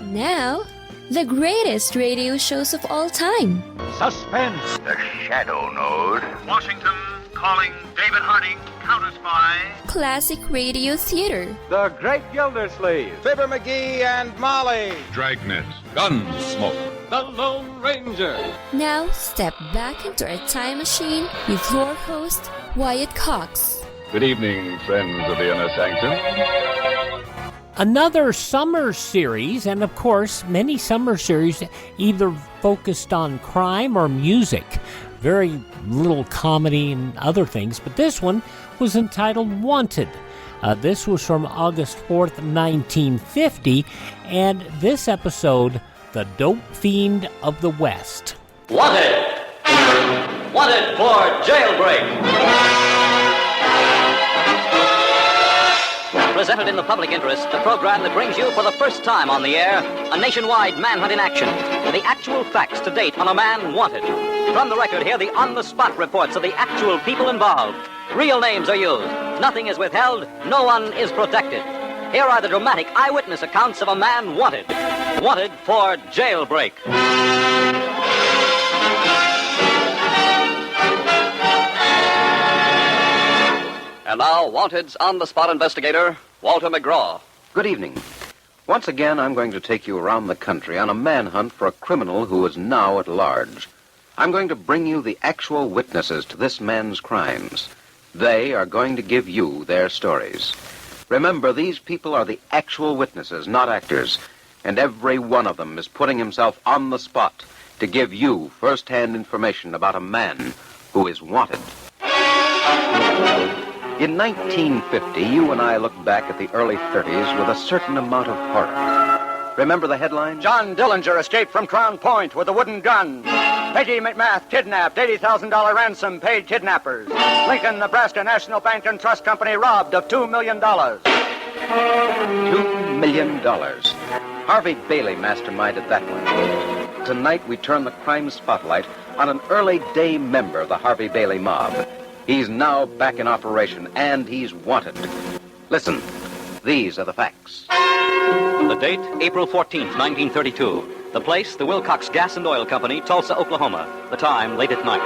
Now, the greatest radio shows of all time. Suspense. The Shadow Node. Washington calling David Harding, counter-spy. Classic radio theater. The Great Gildersleeve. Fibber McGee and Molly. Dragnet. Gunsmoke. The Lone Ranger. Now, step back into our time machine with your host, Wyatt Cox. Good evening, friends of the Inner Sanctum. Another summer series, and of course, many summer series either focused on crime or music. Very little comedy and other things, but this one was entitled Wanted. This was from August 4th, 1950, and this episode, The Dope Fiend of the West. Wanted! Wanted for jailbreak! Presented in the public interest, the program that brings you for the first time on the air a nationwide manhunt in action, with the actual facts to date on a man wanted. From the record, hear the on-the-spot reports of the actual people involved. Real names are used. Nothing is withheld. No one is protected. Here are the dramatic eyewitness accounts of a man wanted. Wanted for jailbreak. And now, Wanted's on-the-spot investigator, Walter McGraw. Good evening. Once again, I'm going to take you around the country on a manhunt for a criminal who is now at large. I'm going to bring you the actual witnesses to this man's crimes. They are going to give you their stories. Remember, these people are the actual witnesses, not actors, and every one of them is putting himself on the spot to give you first-hand information about a man who is wanted. In 1950, you and I look back at the early 30s with a certain amount of horror. Remember the headline? John Dillinger escaped from Crown Point with a wooden gun. Peggy McMath kidnapped, $80,000 ransom paid kidnappers. Lincoln, Nebraska National Bank and Trust Company robbed of $2 million. $2 million. Harvey Bailey masterminded that one. Tonight, we turn the crime spotlight on an early day member of the Harvey Bailey mob. He's now back in operation, and he's wanted. Listen, these are the facts. The date, April 14th, 1932. The place, the Wilcox Gas and Oil Company, Tulsa, Oklahoma. The time, late at night.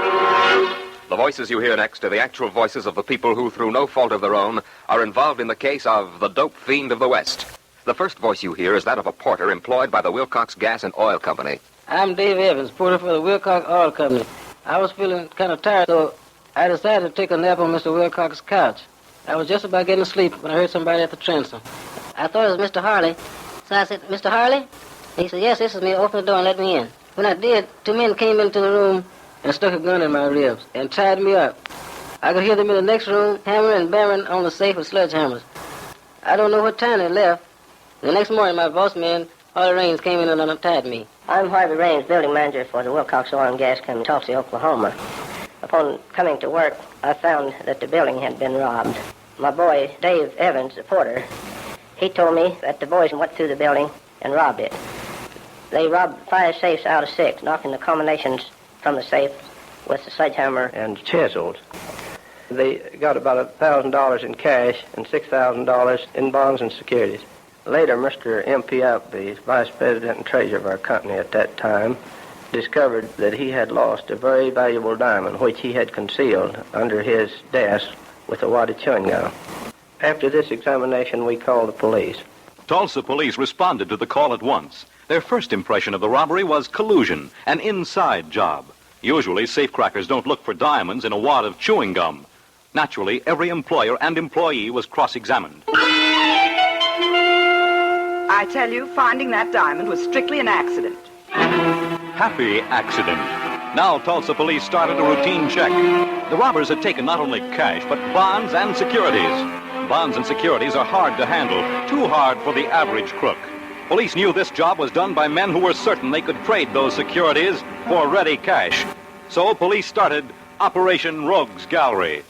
The voices you hear next are the actual voices of the people who, through no fault of their own, are involved in the case of the Dope Fiend of the West. The first voice you hear is that of a porter employed by the Wilcox Gas and Oil Company. I'm Dave Evans, porter for the Wilcox Oil Company. I was feeling kind of tired, so I decided to take a nap on Mr. Wilcox's couch. I was just about getting to sleep when I heard somebody at the transom. I thought it was Mr. Harley. So I said, "Mr. Harley?" He said, "Yes, this is me. Open the door and let me in." When I did, two men came into the room and stuck a gun in my ribs and tied me up. I could hear them in the next room hammering and banging on the safe with sledgehammers. I don't know what time they left. The next morning, my boss man, Harley Raines, came in and untied me. I'm Harvey Raines, building manager for the Wilcox Oil and Gas Company, Tulsa, Oklahoma. Upon coming to work, I found that the building had been robbed. My boy, Dave Evans, the porter, he told me that the boys went through the building and robbed it. They robbed 5 safes out of 6, knocking the combinations from the safe with the sledgehammer and chisels. They got about $1,000 in cash and $6,000 in bonds and securities. Later, Mr. M.P. Appleby, vice president and treasurer of our company at that time, discovered that he had lost a very valuable diamond which he had concealed under his desk with a wadded chewing gum. After this examination, we called the police. Tulsa police responded to the call at once. Their first impression of the robbery was collusion, an inside job. Usually, safecrackers don't look for diamonds in a wad of chewing gum. Naturally, every employer and employee was cross-examined. I tell you, finding that diamond was strictly an accident. Happy accident. Now Tulsa police started a routine check. The robbers had taken not only cash, but bonds and securities. Bonds and securities are hard to handle, too hard for the average crook. Police knew this job was done by men who were certain they could trade those securities for ready cash. So police started Operation Rogues Gallery.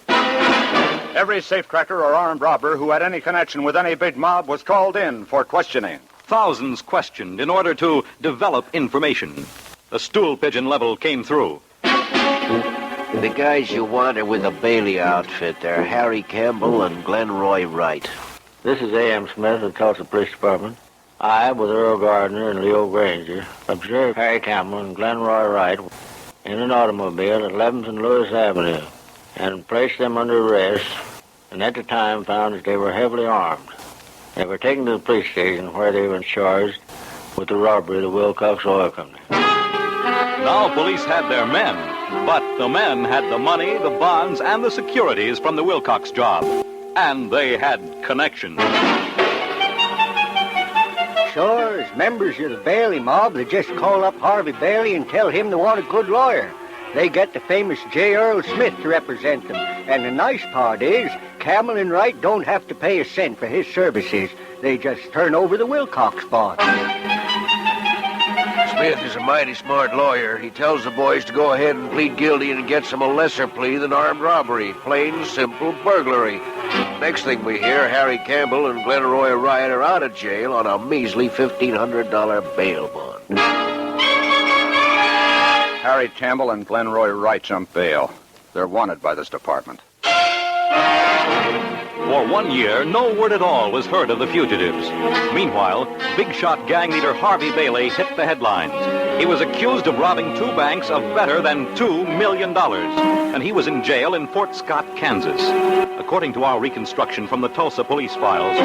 Every safecracker or armed robber who had any connection with any big mob was called in for questioning. Thousands questioned in order to develop information. The stool pigeon level came through. The guys you want are with the Bailey outfit. They're Harry Campbell and Glen Wright. This is A.M. Smith of the Tulsa Police Department. I, with Earl Gardner and Leo Granger, observed Harry Campbell and Glenroy Wright in an automobile at 11th and Lewis Avenue and placed them under arrest, and at the time found that they were heavily armed. They were taken to the police station where they were charged with the robbery of the Wilcox Oil Company. Now police had their men, but the men had the money, the bonds, and the securities from the Wilcox job. And they had connections. Sure, as members of the Bailey mob, they just call up Harvey Bailey and tell him they want a good lawyer. They get the famous J. Earl Smith to represent them. And the nice part is, Campbell and Wright don't have to pay a cent for his services. They just turn over the Wilcox bonds. Smith is a mighty smart lawyer. He tells the boys to go ahead and plead guilty and gets them a lesser plea than armed robbery. Plain, simple burglary. Next thing we hear, Harry Campbell and Glenroy Wright are out of jail on a measly $1,500 bail bond. Harry Campbell and Glenroy Wright on bail. They're wanted by this department. For 1 year, no word at all was heard of the fugitives. Meanwhile, big shot gang leader Harvey Bailey hit the headlines. He was accused of robbing 2 banks of better than $2 million. And he was in jail in Fort Scott, Kansas. According to our reconstruction from the Tulsa police files.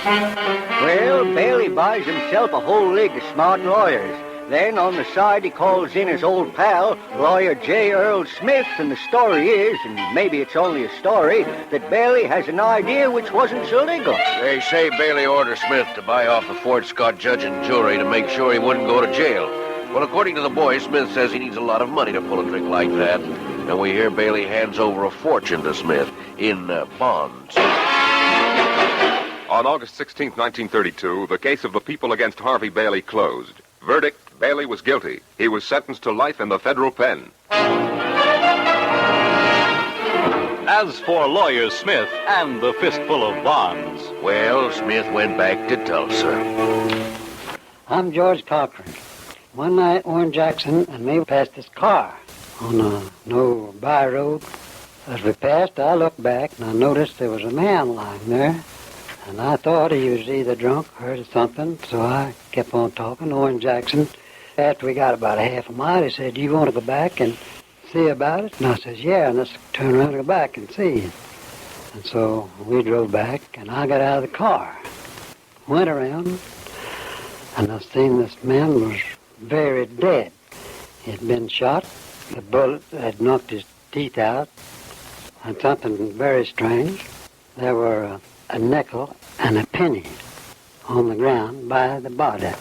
Well, Bailey buys himself a whole league of smart lawyers. Then, on the side, he calls in his old pal, lawyer J. Earl Smith, and the story is, and maybe it's only a story, that Bailey has an idea which wasn't so legal. They say Bailey ordered Smith to buy off the Fort Scott judge and jury to make sure he wouldn't go to jail. Well, according to the boys, Smith says he needs a lot of money to pull a trick like that. And we hear Bailey hands over a fortune to Smith in bonds. On August 16, 1932, the case of the people against Harvey Bailey closed. Verdict, Bailey was guilty. He was sentenced to life in the federal pen. As for lawyer Smith and the fistful of bonds. Well, Smith went back to Tulsa. I'm George Cochran. One night, Warren Jackson and me passed this car on a no by road. As we passed, I looked back and I noticed there was a man lying there. And I thought he was either drunk or heard something, so I kept on talking. Warren Jackson, after we got about a half a mile, he said, "Do you want to go back and see about it?" And I said, "Yeah, and let's turn around and go back and see." And so we drove back, and I got out of the car, went around, and I seen this man was very dead. He had been shot. The bullet had knocked his teeth out, and something very strange. There were a nickel and a penny on the ground by the body.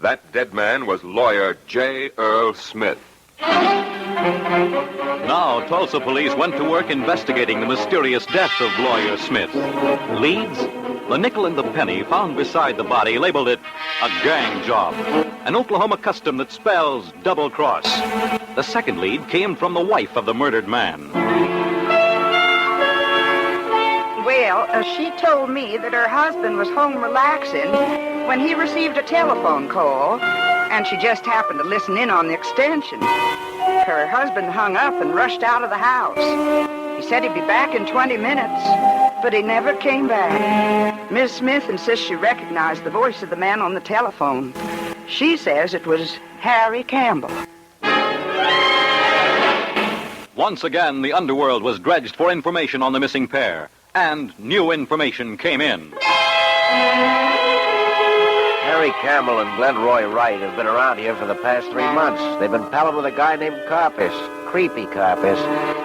That dead man was lawyer J. Earl Smith. Now, Tulsa police went to work investigating the mysterious death of lawyer Smith. Leads? The nickel and the penny found beside the body labeled it a gang job, an Oklahoma custom that spells double cross. The second lead came from the wife of the murdered man. Well, she told me that her husband was home relaxing when he received a telephone call, and she just happened to listen in on the extension. Her husband hung up and rushed out of the house. He said he'd be back in 20 minutes, but he never came back. Miss Smith insists she recognized the voice of the man on the telephone. She says it was Harry Campbell. Once again, the underworld was dredged for information on the missing pair. And new information came in. Harry Campbell and Glenroy Wright have been around here for the past 3 months. They've been palling with a guy named Carpus. Creepy Carpus.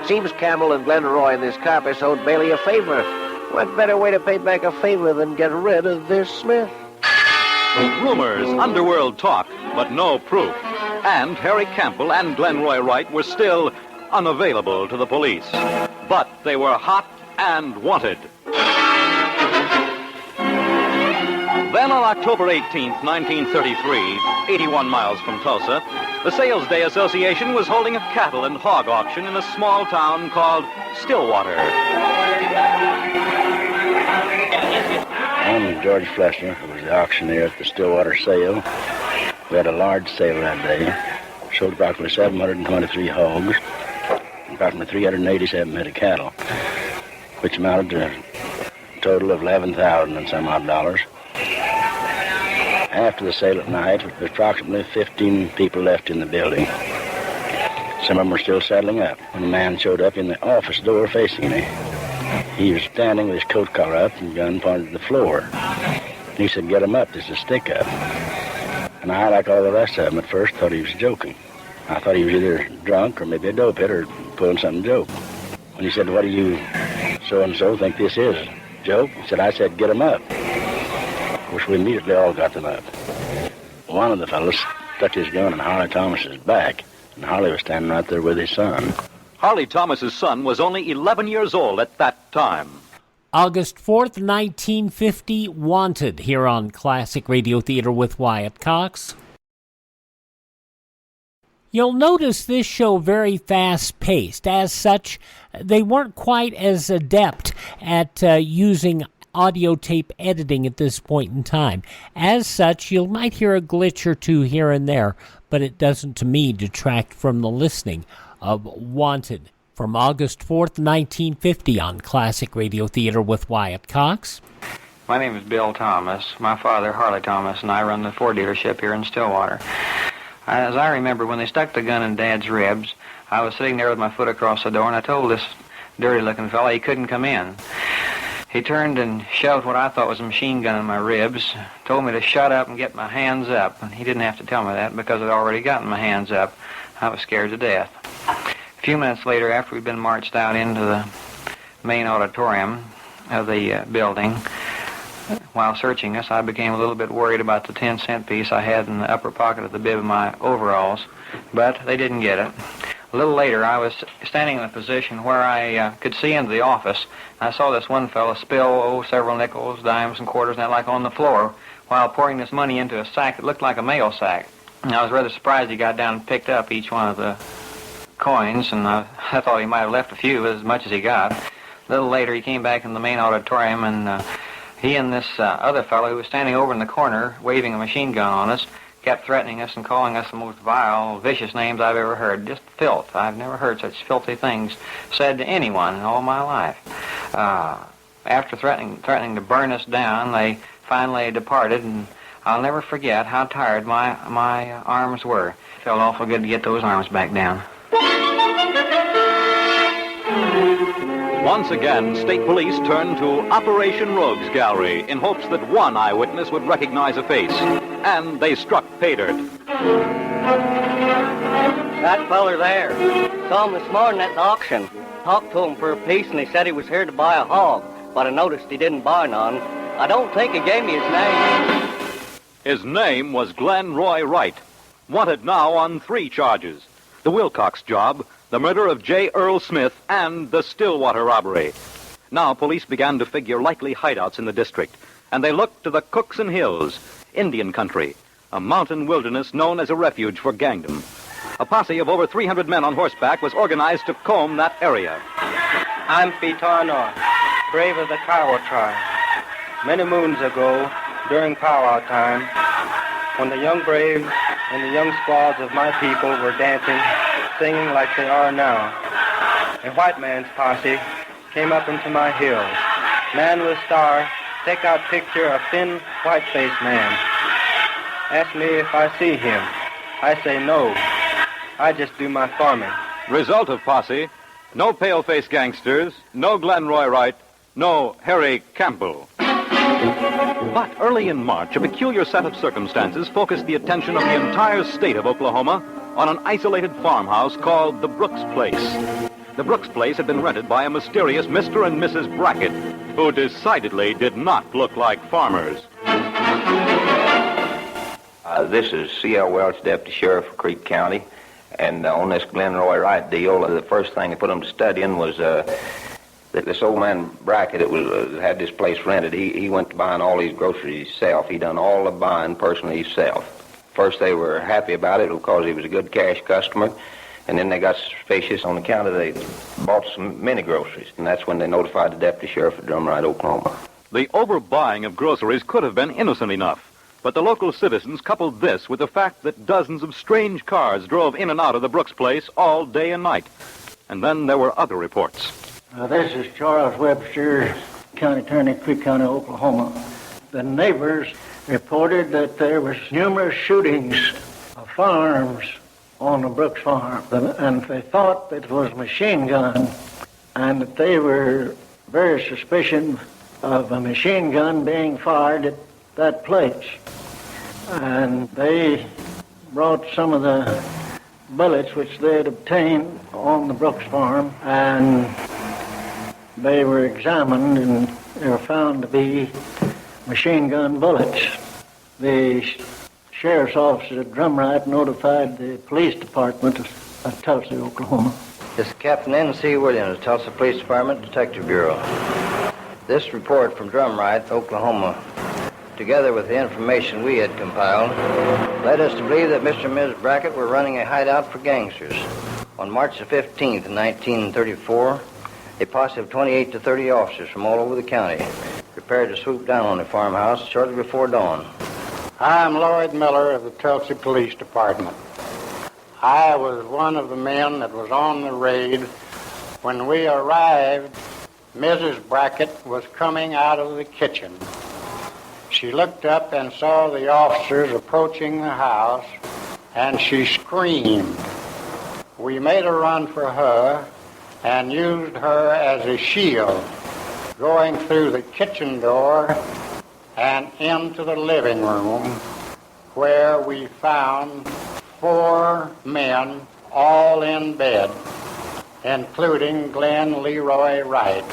Seems Campbell and Glenroy and this Carpus owed Bailey a favor. What better way to pay back a favor than get rid of this Smith? Rumors, underworld talk, but no proof. And Harry Campbell and Glenroy Wright were still unavailable to the police. But they were hot and wanted. Then on October 18th, 1933, 81 miles from Tulsa, the Sales Day Association was holding a cattle and hog auction in a small town called Stillwater. I'm George Flessner, who was the auctioneer at the Stillwater sale. We had a large sale that day. Sold approximately 723 hogs, approximately 387 head of cattle, which amounted to a total of $11,000 and some odd dollars. After the sale at night, there was approximately 15 people left in the building. Some of them were still settling up when a man showed up in the office door facing me. He was standing with his coat collar up and gun pointed to the floor. He said, "Get him up, this is a stick-up." And I, like all the rest of them, at first thought he was joking. I thought he was either drunk or maybe a dope head or pulling some joke. When he said, "What do you so-and-so think this is? Joke?" He said, "I said, get him up." Of course, we immediately all got them up. One of the fellows stuck his gun in Harley Thomas's back, and Harley was standing right there with his son. Harley Thomas's son was only 11 years old at that time. August 4th, 1950, Wanted, here on Classic Radio Theater with Wyatt Cox. You'll notice this show very fast-paced. As such, they weren't quite as adept at using audio tape editing at this point in time. As such, you might hear a glitch or two here and there, but it doesn't, to me, detract from the listening of Wanted from August 4th, 1950 on Classic Radio Theater with Wyatt Cox. My name is Bill Thomas. My father, Harley Thomas, and I run the Ford dealership here in Stillwater. As I remember, when they stuck the gun in Dad's ribs, I was sitting there with my foot across the door, and I told this dirty-looking fella he couldn't come in. He turned and shoved what I thought was a machine gun in my ribs, told me to shut up and get my hands up. And he didn't have to tell me that because I'd already gotten my hands up. I was scared to death. A few minutes later, after we'd been marched out into the main auditorium of the building, while searching us, I became a little bit worried about the 10-cent piece I had in the upper pocket of the bib of my overalls, but they didn't get it. A little later, I was standing in a position where I could see into the office. I saw this one fellow spill, several nickels, dimes, and quarters, and that like on the floor, while pouring this money into a sack that looked like a mail sack. And I was rather surprised he got down and picked up each one of the coins, and I thought he might have left a few, as much as he got. A little later, he came back in the main auditorium, and he and this other fellow who was standing over in the corner, waving a machine gun on us, kept threatening us and calling us the most vile, vicious names I've ever heard. Just filth. I've never heard such filthy things said to anyone in all my life. After threatening to burn us down, they finally departed, and I'll never forget how tired my arms were. It felt awful good to get those arms back down. Once again, state police turned to Operation Rogues Gallery in hopes that one eyewitness would recognize a face. And they struck pay dirt. That feller there. Saw him this morning at the auction. Talked to him for a piece, and he said he was here to buy a hog. But I noticed he didn't buy none. I don't think he gave me his name. His name was Glen Wright. Wanted now on 3 charges. The Wilcox job, the murder of J. Earl Smith, and the Stillwater robbery. Now police began to figure likely hideouts in the district, and they looked to the Cookson Hills, Indian country, a mountain wilderness known as a refuge for gangdom. A posse of over 300 men on horseback was organized to comb that area. I'm Pitano, brave of the Kiowa tribe. Many moons ago, during powwow time, when the young braves and the young squads of my people were dancing, singing like they are now, a white man's posse came up into my hills. Man with star, take out picture of thin, white-faced man. Ask me if I see him. I say no. I just do my farming. Result of posse, no pale-faced gangsters, no Glen Wright, no Harry Campbell. But early in March, a peculiar set of circumstances focused the attention of the entire state of Oklahoma on an isolated farmhouse called the Brooks Place. The Brooks Place had been rented by a mysterious Mr. and Mrs. Brackett, who decidedly did not look like farmers. This is C.L. Welch, Deputy Sheriff of Creek County, and on this Glen Wright deal, the first thing I put them to studying was that this old man Brackett had this place rented. He went to buying all these groceries himself. He done all the buying personally himself. First they were happy about it because he was a good cash customer, and then they got suspicious on account of they bought some mini groceries, and that's when they notified the Deputy Sheriff of Drumright, Oklahoma. The overbuying of groceries could have been innocent enough, but the local citizens coupled this with the fact that dozens of strange cars drove in and out of the Brooks Place all day and night. And then there were other reports. This is Charles Webster, County Attorney, Creek County, Oklahoma. The neighbors reported that there was numerous shootings of firearms on the Brooks farm, and they thought that it was a machine gun, and that they were very suspicious of a machine gun being fired at that place. And they brought some of the bullets which they had obtained on the Brooks farm, and they were examined, and they were found to be machine gun bullets. The sheriff's office at Drumright notified the police department of Tulsa, Oklahoma. This is Captain N.C. Williams, Tulsa Police Department Detective Bureau. This report from Drumright, Oklahoma, together with the information we had compiled, led us to believe that Mr. and Ms. Brackett were running a hideout for gangsters. On March the 15th, 1934, a posse of 28 to 30 officers from all over the county prepared to swoop down on the farmhouse shortly before dawn. I'm Lloyd Miller of the Tulsa Police Department. I was one of the men that was on the raid. When we arrived, Mrs. Brackett was coming out of the kitchen. She looked up and saw the officers approaching the house, and she screamed. We made a run for her and used her as a shield, going through the kitchen door and into the living room, where we found 4 men all in bed, including Glen Leroy Wright.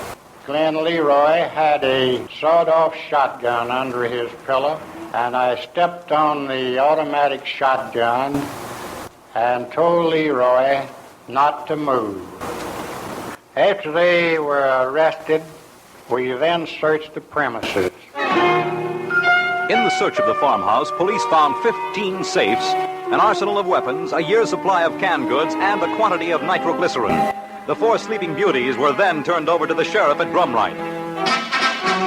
Glen Leroy had a sawed-off shotgun under his pillow, and I stepped on the automatic shotgun and told Leroy not to move. After they were arrested, we then searched the premises. In the search of the farmhouse, police found 15 safes, an arsenal of weapons, a year's supply of canned goods, and a quantity of nitroglycerin. The 4 sleeping beauties were then turned over to the sheriff at Drumright.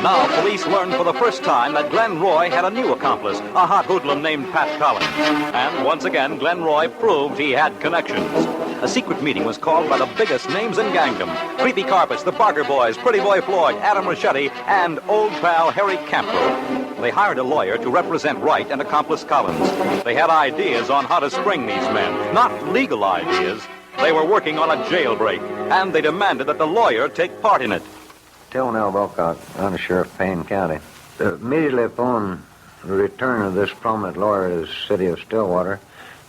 Now, police learned for the first time that Glen Roy had a new accomplice, a hot hoodlum named Pat Collins. And once again, Glen Roy proved he had connections. A secret meeting was called by the biggest names in gangdom: Creepy Carpets, the Barker Boys, Pretty Boy Floyd, Adam Rachetti, and old pal Harry Campbell. They hired a lawyer to represent Wright and accomplice Collins. They had ideas on how to spring these men, not legal ideas. They were working on a jailbreak, and they demanded that the lawyer take part in it. Tillnell Wilcox, under Sheriff Payne County. Immediately upon the return of this prominent lawyer to the city of Stillwater,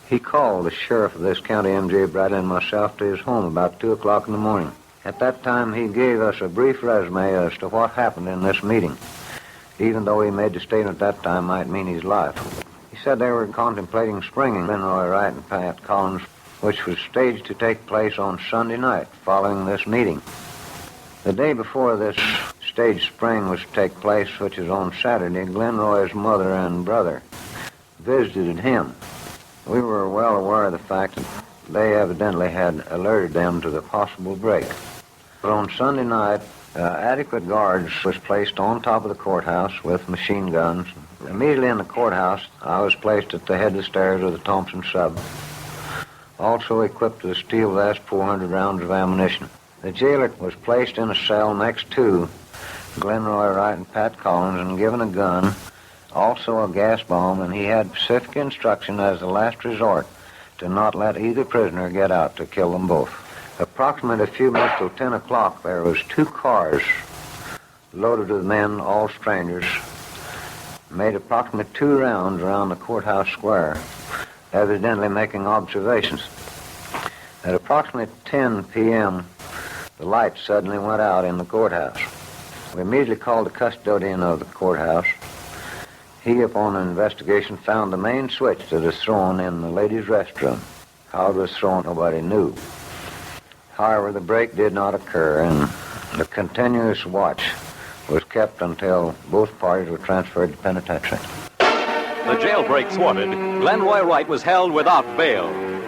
he called the sheriff of this county, M.J. Bradley, and myself to his home about 2 o'clock in the morning. At that time, he gave us a brief resume as to what happened in this meeting, even though he made the statement at that time might mean his life. He said they were contemplating springing Glen Roy Wright and Pat Collins, which was staged to take place on Sunday night following this meeting. The day before this staged spring was to take place, which was on Saturday, Glen Roy's mother and brother visited him. We were well aware of the fact that they evidently had alerted them to the possible break. But on Sunday night, adequate guards was placed on top of the courthouse with machine guns. Immediately in the courthouse, I was placed at the head of the stairs of the Thompson sub, also equipped with a steel vest, 400 rounds of ammunition. The jailer was placed in a cell next to Glen Roy Wright and Pat Collins and given a gun, also a gas bomb, and he had specific instruction as a last resort to not let either prisoner get out, to kill them both. Approximately a few minutes till 10 o'clock, there was 2 cars loaded with men, all strangers, made approximately 2 rounds around the courthouse square, evidently making observations. At approximately 10 p.m., the light suddenly went out in the courthouse. We immediately called the custodian of the courthouse. He, upon an investigation, found the main switch that was thrown in the ladies' restroom. How it was thrown, nobody knew. However, the break did not occur, and the continuous watch was kept until both parties were transferred to penitentiary. The jailbreak thwarted, Glen Roy Wright was held without bail.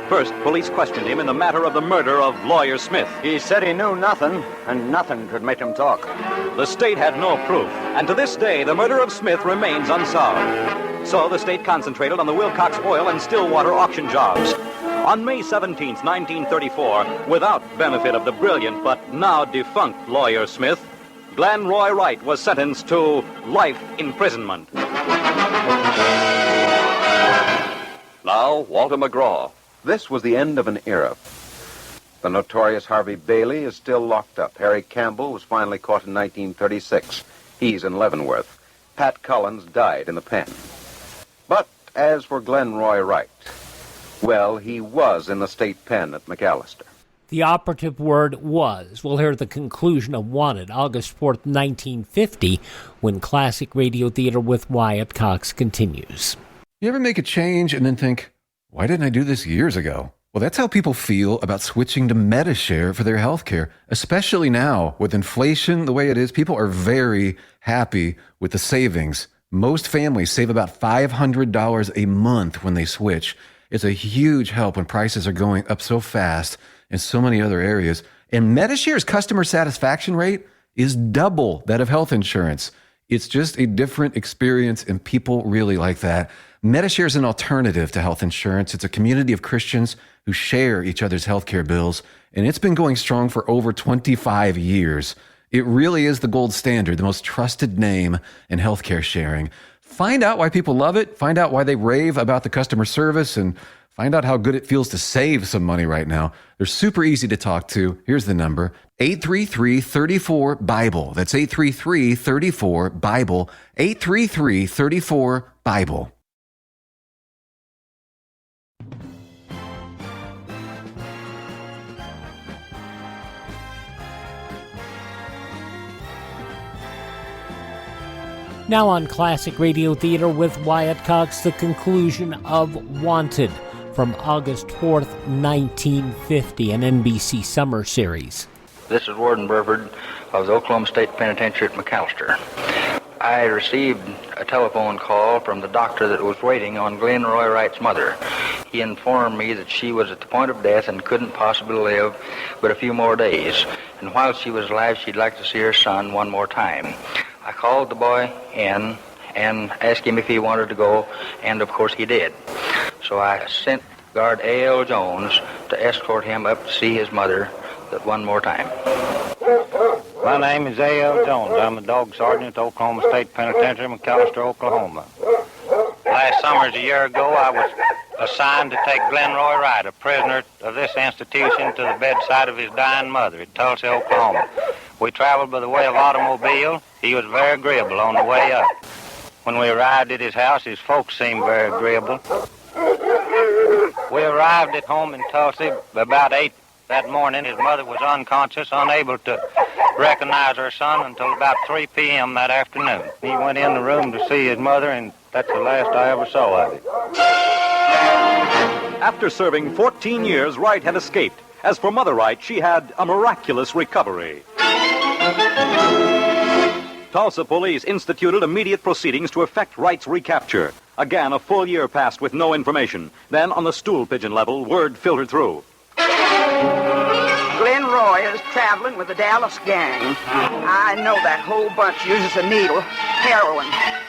First, police questioned him in the matter of the murder of Lawyer Smith. He said he knew nothing, and nothing could make him talk. The state had no proof, and to this day, the murder of Smith remains unsolved. So the state concentrated on the Wilcox oil and Stillwater auction jobs. On May 17, 1934, without benefit of the brilliant but now defunct Lawyer Smith, Glen Roy Wright was sentenced to life imprisonment. Now, Walter McGraw. This was the end of an era. The notorious Harvey Bailey is still locked up. Harry Campbell was finally caught in 1936. He's in Leavenworth. Pat Collins died in the pen. But as for Glen Wright, well, he was in the state pen at McAllister. The operative word was. We'll hear the conclusion of Wanted, August 4th, 1950, when Classic Radio Theater with Wyatt Cox continues. You ever make a change and then think, why didn't I do this years ago? Well, that's how people feel about switching to Medishare for their health care, especially now with inflation the way it is. People are very happy with the savings. Most families save about $500 a month when they switch. It's a huge help when prices are going up so fast in so many other areas. And Medishare's customer satisfaction rate is double that of health insurance. It's just a different experience, and people really like that. Medishare is an alternative to health insurance. It's a community of Christians who share each other's healthcare bills, and it's been going strong for over 25 years. It really is the gold standard, the most trusted name in healthcare sharing. Find out why people love it, find out why they rave about the customer service, and find out how good it feels to save some money right now. They're super easy to talk to. Here's the number, 833-34-BIBLE. That's 833-34-BIBLE, 833-34-BIBLE. Now on Classic Radio Theater with Wyatt Cox, the conclusion of Wanted from August 4th, 1950, an NBC summer series. This is Warden Burford of the Oklahoma State Penitentiary at McAllister. I received a telephone call from the doctor that was waiting on Glen Wright's mother. He informed me that she was at the point of death and couldn't possibly live but a few more days. And while she was alive, she'd like to see her son one more time. I called the boy in and asked him if he wanted to go, and of course he did. So I sent guard A.L. Jones to escort him up to see his mother that one more time. My name is A.L. Jones. I'm a dog sergeant at the Oklahoma State Penitentiary, McAllister, Oklahoma. Last summer, a year ago, I was assigned to take Glen Wright, a prisoner of this institution, to the bedside of his dying mother at Tulsa, Oklahoma. We traveled by the way of automobile. He was very agreeable on the way up. When we arrived at his house, his folks seemed very agreeable. We arrived at home in Tulsa about 8 that morning. His mother was unconscious, unable to recognize her son until about 3 p.m. that afternoon. He went in the room to see his mother, and that's the last I ever saw of him. After serving 14 years, Wright had escaped. As for Mother Wright, she had a miraculous recovery. Tulsa police instituted immediate proceedings to effect Wright's recapture. Again, a full year passed with no information. Then, on the stool pigeon level, word filtered through. Glen Roy is traveling with the Dallas gang. I know that whole bunch uses a needle, heroin.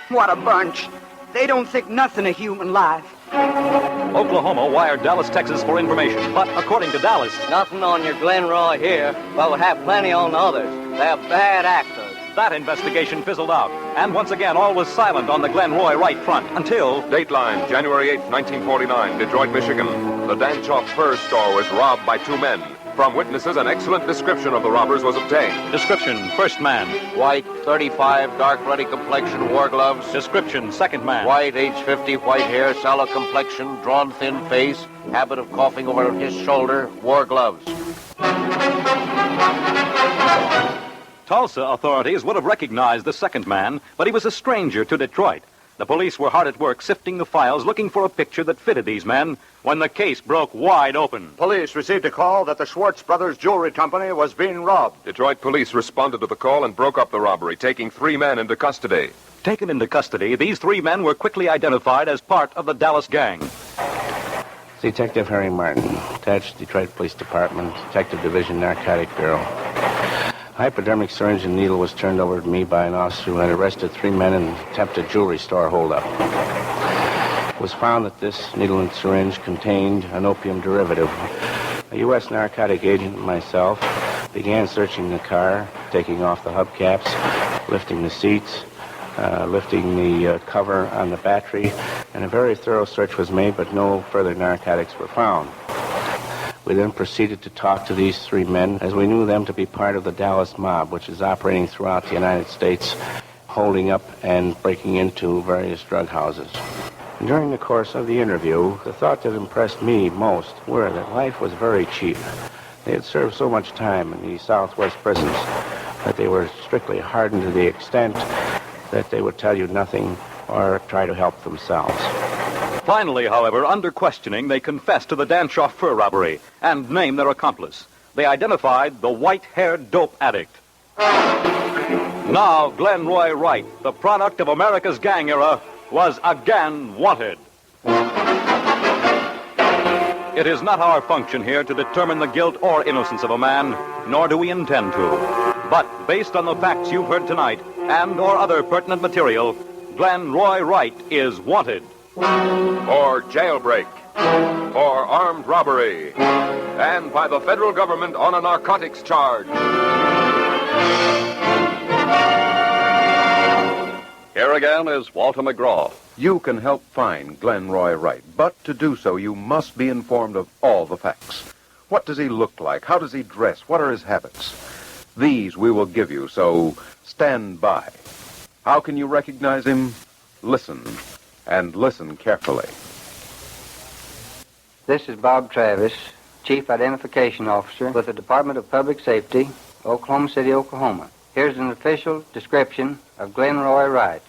What a bunch. They don't think nothing of human life. Oklahoma wired Dallas, Texas for information, but according to Dallas... Nothing on your Glen Roy here, but we have plenty on the others. They're bad actors. That investigation fizzled out, and once again all was silent on the Glen Wright front until... Dateline, January 8, 1949, Detroit, Michigan. The Dan Chalk fur store was robbed by 2 men. From witnesses, an excellent description of the robbers was obtained. Description, first man. White, 35, dark ruddy complexion, wore gloves. Description, second man. White, age 50, white hair, sallow complexion, drawn thin face, habit of coughing over his shoulder, wore gloves. Tulsa authorities would have recognized the second man, but he was a stranger to Detroit. The police were hard at work sifting the files, looking for a picture that fitted these men, when the case broke wide open. Police received a call that the Schwartz Brothers Jewelry Company was being robbed. Detroit police responded to the call and broke up the robbery, taking 3 men into custody. Taken into custody, these 3 men were quickly identified as part of the Dallas gang. Detective Harry Martin, attached Detroit Police Department, Detective Division, Narcotic Bureau. Hypodermic syringe and needle was turned over to me by an officer who had arrested 3 men in an attempted jewelry store holdup. It was found that this needle and syringe contained an opium derivative. A U.S. narcotic agent and myself began searching the car, taking off the hubcaps, lifting the seats, lifting the cover on the battery, and a very thorough search was made, but no further narcotics were found. We then proceeded to talk to these three men, as we knew them to be part of the Dallas mob, which is operating throughout the United States, holding up and breaking into various drug houses. And during the course of the interview, the thought that impressed me most were that life was very cheap. They had served so much time in the Southwest prisons that they were strictly hardened to the extent that they would tell you nothing or try to help themselves. Finally, however, under questioning, they confessed to the Dan chauffeur robbery and named their accomplice. They identified the white-haired dope addict. Now, Glen Roy Wright, the product of America's gang era, was again wanted. It is not our function here to determine the guilt or innocence of a man, nor do we intend to. But based on the facts you've heard tonight and or other pertinent material, Glen Roy Wright is wanted. For jailbreak, for armed robbery, and by the federal government on a narcotics charge. Here again is Walter McGraw. You can help find Glen Roy Wright, but to do so you must be informed of all the facts. What does he look like? How does he dress? What are his habits? These we will give you, so stand by. How can you recognize him? Listen, and listen carefully. This is Bob Travis, Chief Identification Officer with the Department of Public Safety, Oklahoma City, Oklahoma. Here's an official description of Glen Roy Wright.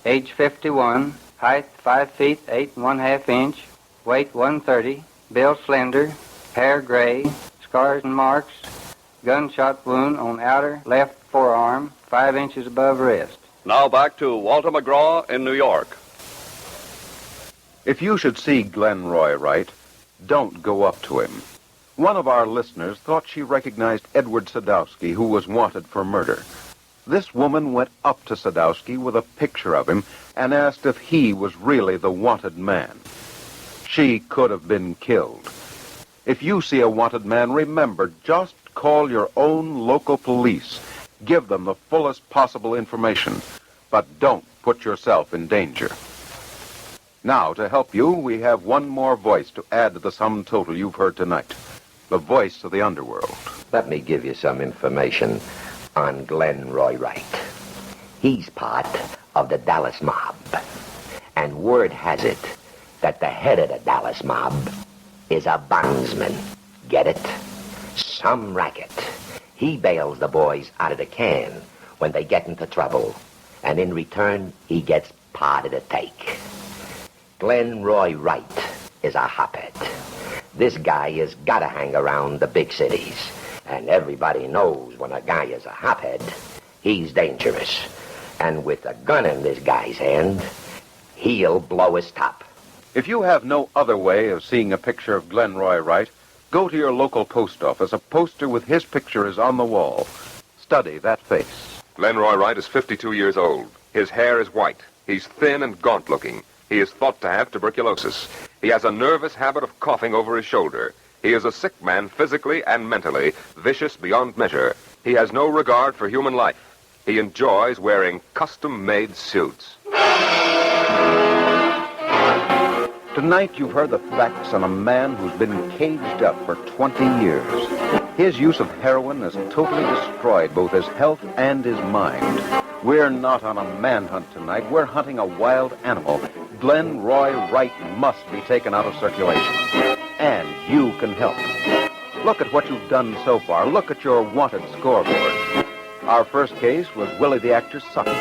Age 51, height 5 feet 8 1/2 inch, weight 130, build slender, hair gray, scars and marks, gunshot wound on outer left forearm, 5 inches above wrist. Now back to Walter McGraw in New York. If you should see Glen Roy Wright, don't go up to him. One of our listeners thought she recognized Edward Sadowski, who was wanted for murder. This woman went up to Sadowski with a picture of him and asked if he was really the wanted man. She could have been killed. If you see a wanted man, remember, just call your own local police. Give them the fullest possible information, but don't put yourself in danger. Now, to help you, we have one more voice to add to the sum total you've heard tonight. The voice of the underworld. Let me give you some information on Glen Roy Wright. He's part of the Dallas mob. And word has it that the head of the Dallas mob is a bondsman. Get it? Some racket. He bails the boys out of the can when they get into trouble. And in return, he gets part of the take. Glen Roy Wright is a hophead. This guy has got to hang around the big cities. And everybody knows when a guy is a hophead, he's dangerous. And with a gun in this guy's hand, he'll blow his top. If you have no other way of seeing a picture of Glen Roy Wright, go to your local post office. A poster with his picture is on the wall. Study that face. Glen Roy Wright is 52 years old. His hair is white. He's thin and gaunt-looking. He is thought to have tuberculosis. He has a nervous habit of coughing over his shoulder. He is a sick man physically and mentally, vicious beyond measure. He has no regard for human life. He enjoys wearing custom-made suits. Tonight you've heard the facts on a man who's been caged up for 20 years. His use of heroin has totally destroyed both his health and his mind. We're not on a manhunt tonight. We're hunting a wild animal. Glen Roy Wright must be taken out of circulation. And you can help. Look at what you've done so far. Look at your wanted scoreboard. Our first case was Willie the actor's Sutton.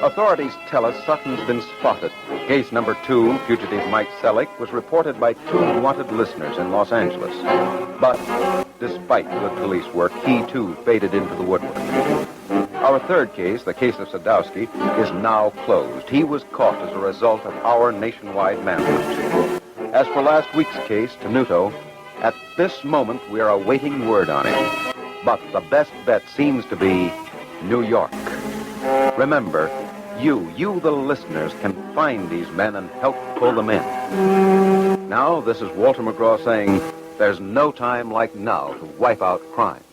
Authorities tell us Sutton's been spotted. Case number 2, fugitive Mike Selleck, was reported by 2 wanted listeners in Los Angeles. But despite good police work, he too faded into the woodwork. Our third case, the case of Sadowski, is now closed. He was caught as a result of our nationwide manhunt. As for last week's case, Tenuto, at this moment we are awaiting word on him. But the best bet seems to be New York. Remember, you the listeners, can find these men and help pull them in. Now, this is Walter McGraw saying, there's no time like now to wipe out crime.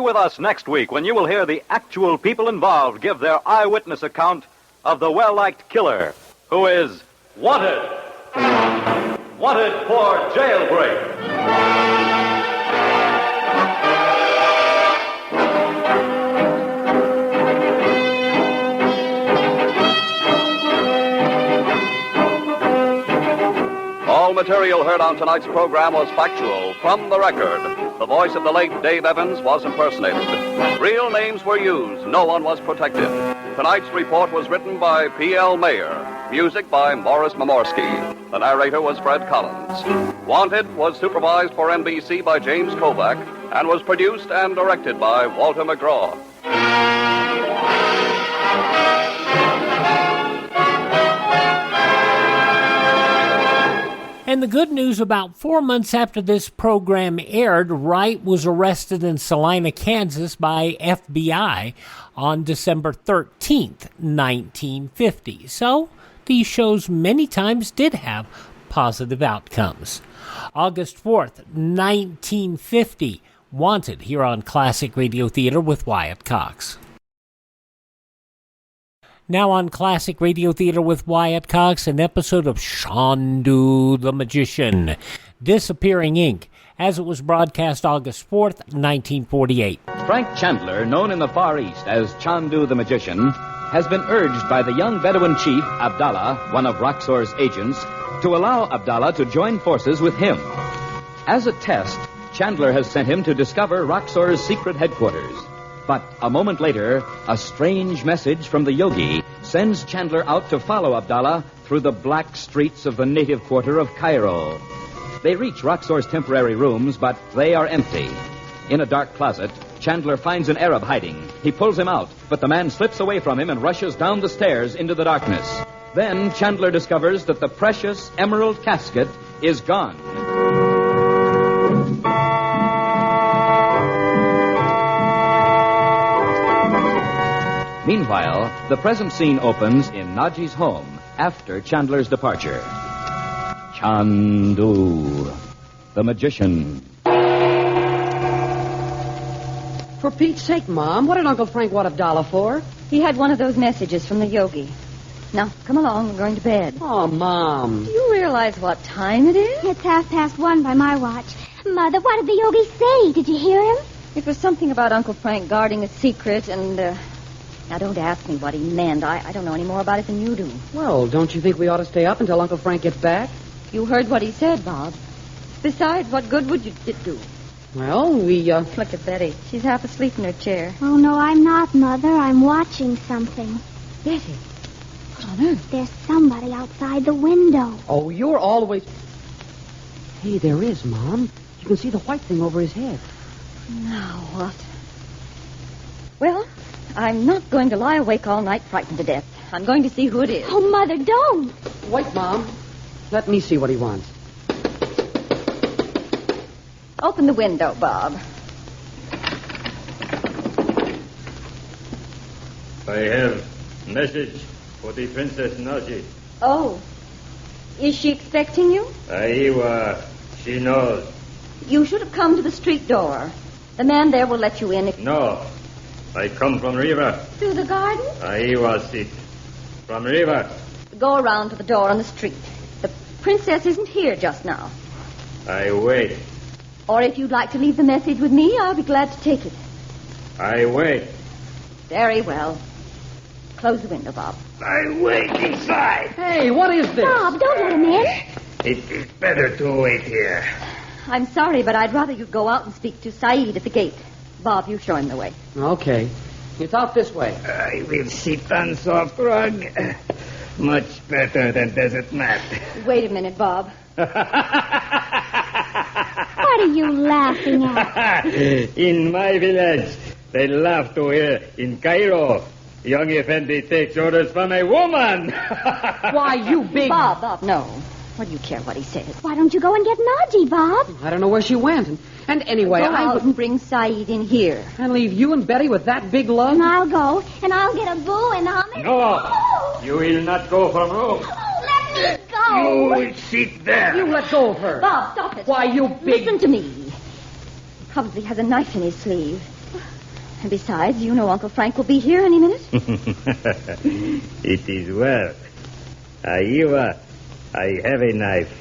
with us next week when you will hear the actual people involved give their eyewitness account of the well-liked killer who is wanted. Wanted for jailbreak. All material heard on tonight's program was factual, from the record. The voice of the late Dave Evans was impersonated. Real names were used. No one was protected. Tonight's report was written by P.L. Mayer. Music by Morris Momorsky. The narrator was Fred Collins. Wanted was supervised for NBC by James Kovac and was produced and directed by Walter McGraw. And the good news, about 4 months after this program aired, Wright was arrested in Salina, Kansas by FBI on December 13th, 1950. So these shows many times did have positive outcomes. August 4th, 1950, Wanted, here on Classic Radio Theater with Wyatt Cox. Now on Classic Radio Theater with Wyatt Cox, an episode of Chandu the Magician, Disappearing Ink, as it was broadcast August 4th, 1948. Frank Chandler, known in the Far East as Chandu the Magician, has been urged by the young Bedouin chief, Abdallah, one of Roxor's agents, to allow Abdallah to join forces with him. As a test, Chandler has sent him to discover Roxor's secret headquarters. But a moment later, a strange message from the yogi sends Chandler out to follow Abdallah through the black streets of the native quarter of Cairo. They reach Roxor's temporary rooms, but they are empty. In a dark closet, Chandler finds an Arab hiding. He pulls him out, but the man slips away from him and rushes down the stairs into the darkness. Then Chandler discovers that the precious emerald casket is gone. Meanwhile, the present scene opens in Naji's home after Chandler's departure. Chandu, the magician. For Pete's sake, Mom, what did Uncle Frank want Abdallah for? He had one of those messages from the yogi. Now, come along, we're going to bed. Oh, Mom. Do you realize what time it is? It's 1:30 by my watch. Mother, what did the yogi say? Did you hear him? It was something about Uncle Frank guarding a secret and, Now, don't ask me what he meant. I don't know any more about it than you do. Well, don't you think we ought to stay up until Uncle Frank gets back? You heard what he said, Bob. Besides, what good would it do? Well, Look at Betty. She's half asleep in her chair. Oh, no, I'm not, Mother. I'm watching something. Betty. What on earth? There's somebody outside the window. Oh, you're always... Hey, there is, Mom. You can see the white thing over his head. Now what? Well, I'm not going to lie awake all night frightened to death. I'm going to see who it is. Oh, Mother, don't. Wait, Mom. Let me see what he wants. Open the window, Bob. I have message for the Princess Naji. Oh. Is she expecting you? She knows. You should have come to the street door. The man there will let you in if... No. I come from river. Through the garden? I sit. From river. Go around to the door on the street. The princess isn't here just now. I wait. Or if you'd like to leave the message with me, I'll be glad to take it. I wait. Very well. Close the window, Bob. I wait inside. Hey, what is this? Bob, don't let him in. It is better to wait here. I'm sorry, but I'd rather you go out and speak to Saeed at the gate. Bob, you show him the way. Okay. It's out this way. I will sit on soft rug. Much better than desert mat. Wait a minute, Bob. What are you laughing at? In my village, they laugh to hear in Cairo. Young Effendi takes orders from a woman. Why, you big... Bob, no. What do you care what he says? Why don't you go and get Naji, Bob? I don't know where she went. And anyway, Go out and bring Saeed in here. And leave you and Betty with that big lug? And I'll go, and I'll get a boo and hummus. No, Oh, you will not go from room. let me go. You will sit there. You let go of her. Bob, stop it. Why, you big... Listen to me. He probably has a knife in his sleeve. And besides, you know Uncle Frank will be here any minute. It is well. I have a knife,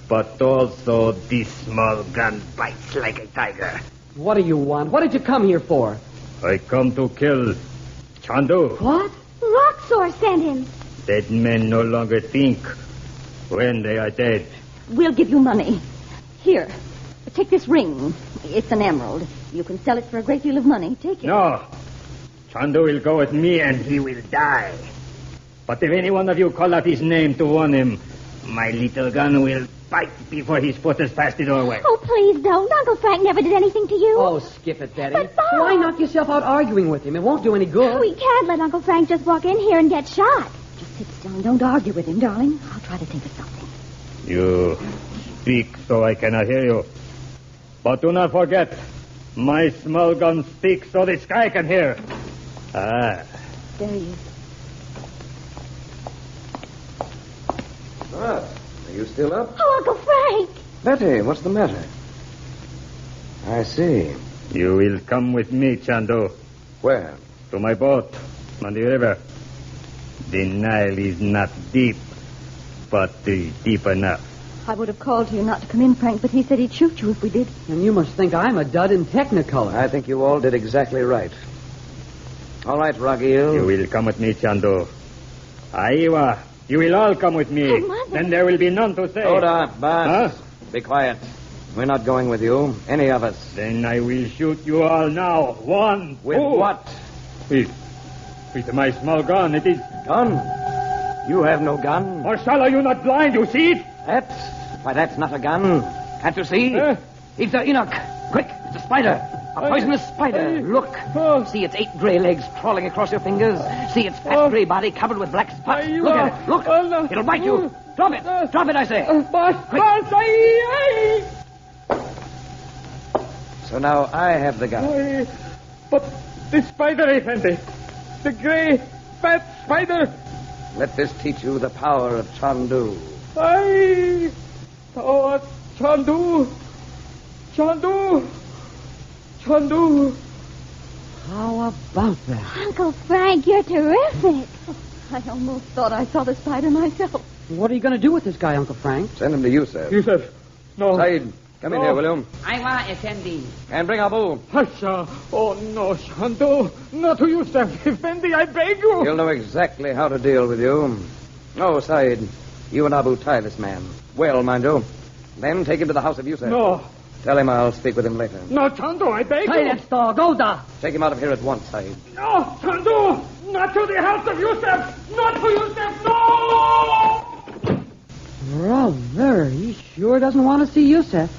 but also this small gun bites like a tiger. What do you want? What did you come here for? I come to kill Chandu. What? Roxor sent him. Dead men no longer think when they are dead. We'll give you money. Here, take this ring. It's an emerald. You can sell it for a great deal of money. Take it. No. Chandu will go with me and he will die. But if any one of you call out his name to warn him, my little gun will bite before his foot has passed the doorway. Oh, please don't. Uncle Frank never did anything to you. Oh, skip it, Betty. But, Bob... Why knock yourself out arguing with him? It won't do any good. We can't let Uncle Frank just walk in here and get shot. Just sit still and don't argue with him, darling. I'll try to think of something. You speak so I cannot hear you. But do not forget, my small gun speaks so the sky can hear. Ah. There he is. What? Are you still up? Oh, Uncle Frank! Betty, what's the matter? I see. You will come with me, Chandu. Where? To my boat on the river. The Nile is not deep, but deep enough. I would have called to you not to come in, Frank, but he said he'd shoot you if we did. And you must think I'm a dud in Technicolor. I think you all did exactly right. All right, Ragil. You will come with me, Chandu. Aiwa, you will all come with me. Oh, then there will be none to say. Hold on, boss. Huh? Be quiet. We're not going with you, any of us. Then I will shoot you all now. One. With what? With my small gun. It is... Gun? You have no gun. Marshal, are you not blind? You see it? That's not a gun. Can't you see? It's a Enoch. Quick, it's a spider. A poisonous spider. Look. See its 8 gray legs crawling across your fingers. See its fat gray body covered with black spots. Look at it. Look. It'll bite you. Drop it. Drop it, I say. So now I have the gun. But the spider, Effendi. The gray, fat spider. Let this teach you the power of Chandu. Oh, Chandu. Chandu. Chandu. How about that? Uncle Frank, you're terrific. I almost thought I saw the spider myself. What are you going to do with this guy, Uncle Frank? Send him to Yusef. Yusef, no. Said, come in here, will you? Aiwa, Effendi. And bring Abu. Hasha. Oh, no, Chandu. Not to Yusef. Effendi, I beg you. He'll know exactly how to deal with you. Oh, Said, you and Abu tie this man. Well, mind you. Then take him to the house of Yusef. No. Tell him I'll speak with him later. No, Chandu, I beg you. Silence, dog. Oda. Take him out of here at once, Said. No, Chandu. Not to the house of Yusef. Not to Yusef. No! Brother, he sure doesn't want to see Yusef.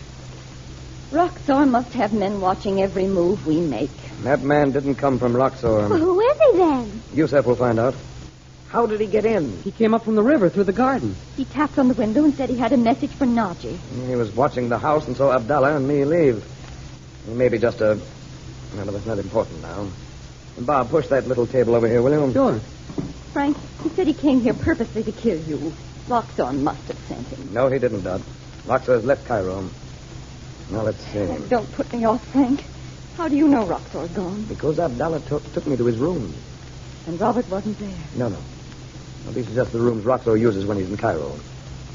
Roxor must have men watching every move we make. That man didn't come from Roxor. Well, who is he then? Yusef will find out. How did he get in? He came up from the river through the garden. He tapped on the window and said he had a message for Naji. He was watching the house and saw Abdallah and me leave. He may be just a... Well, that's not important now. Bob, push that little table over here, will you? Sure. Frank, he said he came here purposely to kill you. Roxor must have sent him. No, he didn't, Dot. Roxor's left Cairo. Now, let's see. Oh, don't put me off, Frank. How do you know Roxor's gone? Because Abdallah took me to his room. And Robert wasn't there? No. Well, these are just the rooms Roxor uses when he's in Cairo.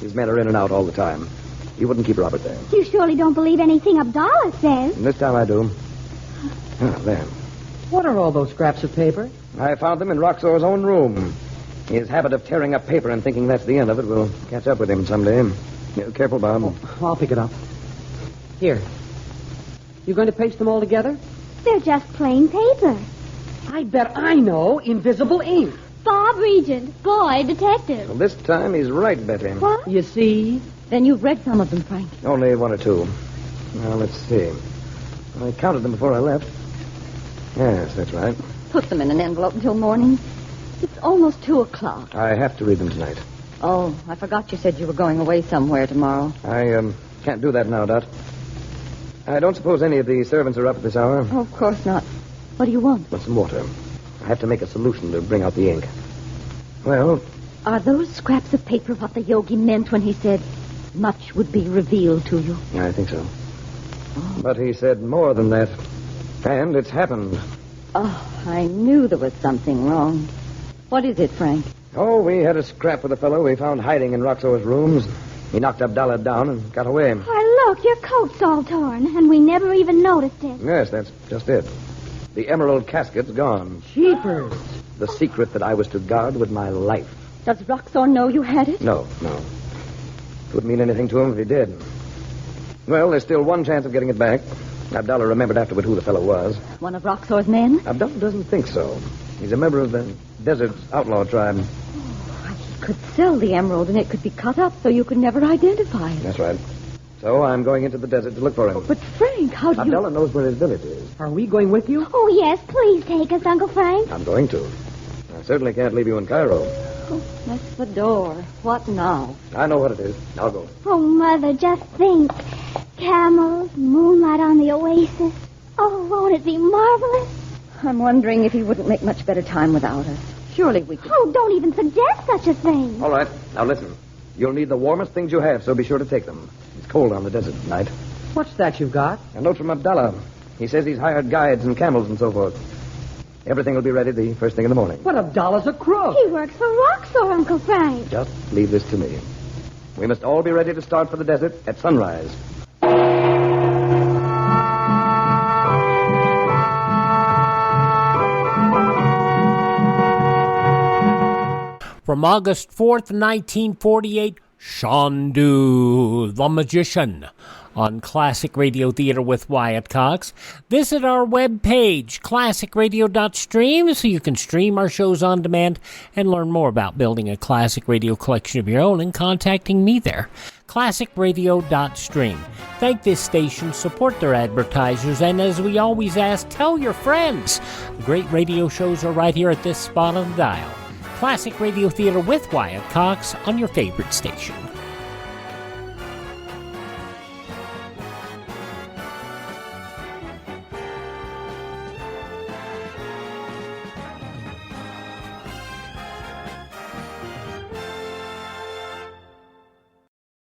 His men are in and out all the time. He wouldn't keep Robert there. You surely don't believe anything Abdallah says. And this time I do. Ah, there. What are all those scraps of paper? I found them in Roxor's own room. His habit of tearing up paper and thinking that's the end of it will catch up with him someday. Yeah, careful, Bob. Oh, I'll pick it up. Here. You going to paste them all together? They're just plain paper. I bet I know invisible ink. Bob Regent, boy detective. Well, this time he's right, Betty. What? You see? Then you've read some of them, Frank. Only 1 or 2. Now, let's see. I counted them before I left. Yes, that's right. Put them in an envelope until morning. It's almost 2:00. I have to read them tonight. Oh, I forgot you said you were going away somewhere tomorrow. I can't do that now, Dot. I don't suppose any of the servants are up at this hour. Oh, of course not. What do you want? Want some water. I have to make a solution to bring out the ink. Well... Are those scraps of paper what the yogi meant when he said much would be revealed to you? I think so. Oh. But he said more than that. And it's happened. Oh, I knew there was something wrong. What is it, Frank? Oh, we had a scrap with a fellow we found hiding in Roxo's rooms. He knocked Abdallah down and got away. Why, look, your coat's all torn, and we never even noticed it. Yes, that's just it. The emerald casket's gone. Jeepers. The secret that I was to guard with my life. Does Roxor know you had it? No. It wouldn't mean anything to him if he did. Well, there's still one chance of getting it back. Abdallah remembered afterward who the fellow was. One of Roxor's men? Abdallah doesn't think so. He's a member of the Desert's outlaw tribe. He could sell the emerald and it could be cut up so you could never identify it. That's right. So I'm going into the desert to look for him. But Frank, how do you... Abdallah knows where his village is. Are we going with you? Oh, yes, please take us, Uncle Frank. I'm going to. I certainly can't leave you in Cairo. Oh, that's the door. What now? I know what it is. I'll go. Oh, Mother, just think. Camels, moonlight on the oasis. Oh, won't it be marvelous? I'm wondering if he wouldn't make much better time without us. Surely we could... Oh, don't even suggest such a thing. All right. Now listen. You'll need the warmest things you have, so be sure to take them. It's cold on the desert tonight. What's that you've got? A note from Abdallah. He says he's hired guides and camels and so forth. Everything will be ready the first thing in the morning. But Abdallah's a crook. He works for Roxor, Uncle Frank. Just leave this to me. We must all be ready to start for the desert at sunrise. From August 4th, 1948, Chandu the Magician on Classic Radio Theater with Wyatt Cox. Visit our webpage, classicradio.stream, so you can stream our shows on demand and learn more about building a classic radio collection of your own and contacting me there. classicradio.stream. Thank this station, support their advertisers, and as we always ask, tell your friends. Great radio shows are right here at this spot on the dial. Classic Radio Theater with Wyatt Cox on your favorite station.